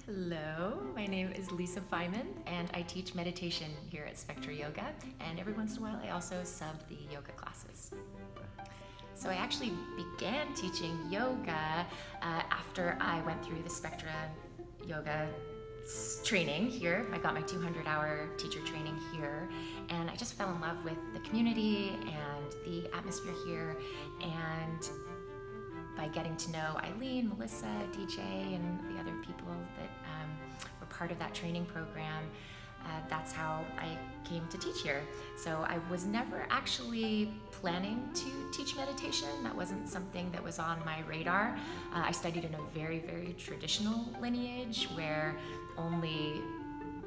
Hello, my name is Lisa Faiman, and I teach meditation here at Spectra Yoga, and every once in a while I also sub the yoga classes. So I actually began teaching yoga after I went through the Spectra Yoga training here. I got my 200-hour teacher training here, and I just fell in love with the community and the atmosphere here, and by getting to know Eileen, Melissa, DJ, and the other people that were part of that training program, that's how I came to teach here. So I was never actually planning to teach meditation. That wasn't something that was on my radar. I studied in a very, very traditional lineage where only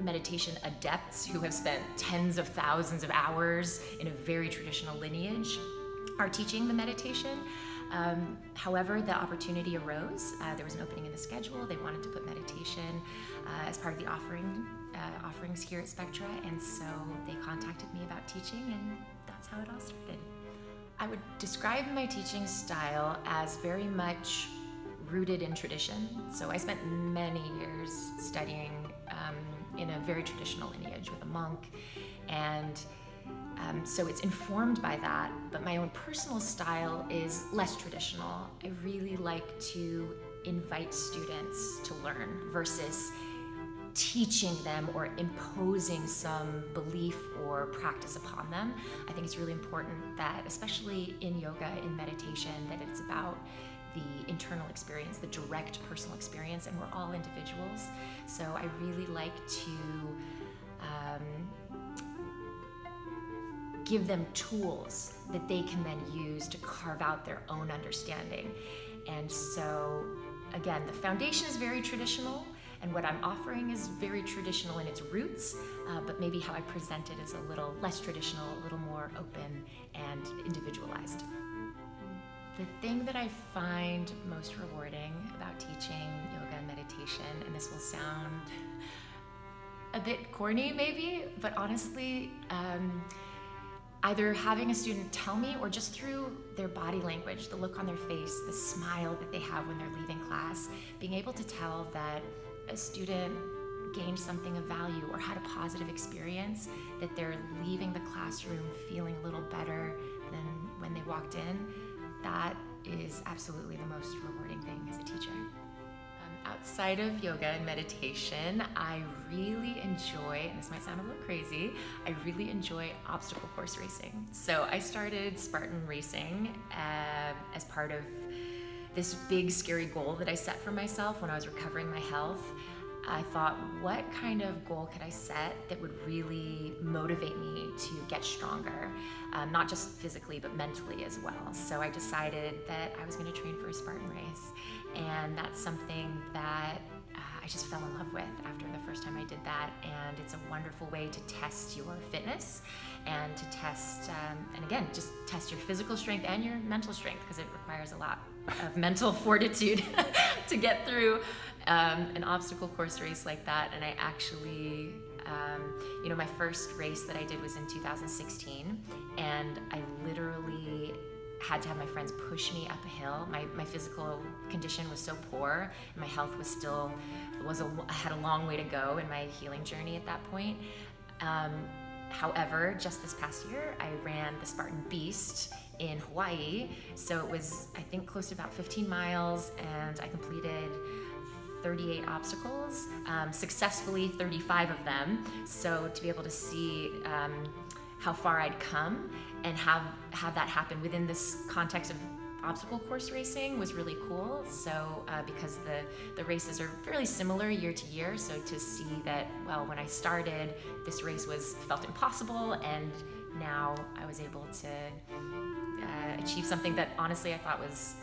meditation adepts who have spent tens of thousands of hours in a very traditional lineage are teaching the meditation. However, the opportunity arose. There was an opening in the schedule. They wanted to put meditation as part of the offerings here at Spectra, and so they contacted me about teaching, and that's how it all started. I would describe my teaching style as very much rooted in tradition. So I spent many years studying in a very traditional lineage with a monk, and so it's informed by that, but my own personal style is less traditional. I really like to invite students to learn versus teaching them or imposing some belief or practice upon them. I think it's really important that, especially in yoga, in meditation, that it's about the internal experience, the direct personal experience, and we're all individuals. So I really like to give them tools that they can then use to carve out their own understanding. And so, again, the foundation is very traditional, and what I'm offering is very traditional in its roots, but maybe how I present it is a little less traditional, a little more open and individualized. The thing that I find most rewarding about teaching yoga and meditation, and this will sound a bit corny maybe, but honestly, either having a student tell me or just through their body language, the look on their face, the smile that they have when they're leaving class, being able to tell that a student gained something of value or had a positive experience, that they're leaving the classroom feeling a little better than when they walked in, that is absolutely the most rewarding thing as a teacher. Outside of yoga and meditation, I really enjoy, and this might sound a little crazy, I really enjoy obstacle course racing. So I started Spartan racing as part of this big scary goal that I set for myself when I was recovering my health. I thought, what kind of goal could I set that would really motivate me to get stronger, not just physically, but mentally as well. So I decided that I was going to train for a Spartan race, and that's something that I just fell in love with after the first time I did that, and it's a wonderful way to test your fitness and to test, and again, just test your physical strength and your mental strength, because it requires a lot of mental fortitude to get through an obstacle course race like that. And I actually, my first race that I did was in 2016, and I literally had to have my friends push me up a hill. My physical condition was so poor, and my health was still, I had a long way to go in my healing journey at that point. However, just this past year, I ran the Spartan Beast in Hawaii. So it was, I think, close to about 15 miles, and I completed 38 obstacles, successfully 35 of them. So to be able to see how far I'd come and have that happen within this context of obstacle course racing was really cool. So because the races are fairly similar year to year, so to see that, well, when I started, this race felt impossible, and now I was able to achieve something that honestly I thought was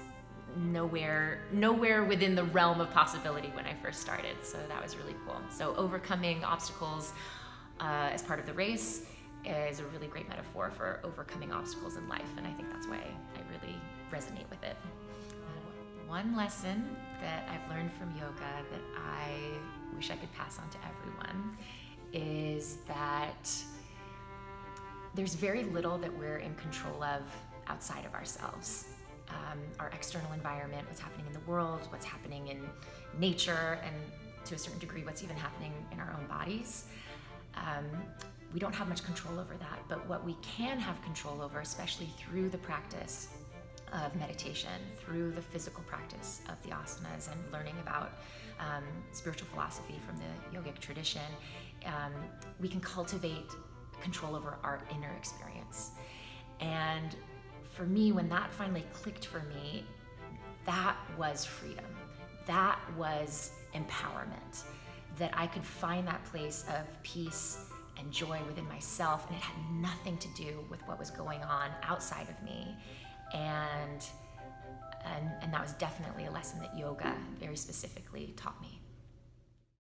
nowhere within the realm of possibility when I first started. So that was really cool. So overcoming obstacles as part of the race is a really great metaphor for overcoming obstacles in life, and I think that's why I really resonate with it. One lesson that I've learned from yoga that I wish I could pass on to everyone is that there's very little that we're in control of outside of ourselves. Our external environment, what's happening in the world, what's happening in nature, and to a certain degree what's even happening in our own bodies. We don't have much control over that, but what we can have control over, especially through the practice of meditation, through the physical practice of the asanas and learning about spiritual philosophy from the yogic tradition, we can cultivate control over our inner experience. And for me, when that finally clicked for me, that was freedom. That was empowerment. That I could find that place of peace and joy within myself, and it had nothing to do with what was going on outside of me. And that was definitely a lesson that yoga very specifically taught me.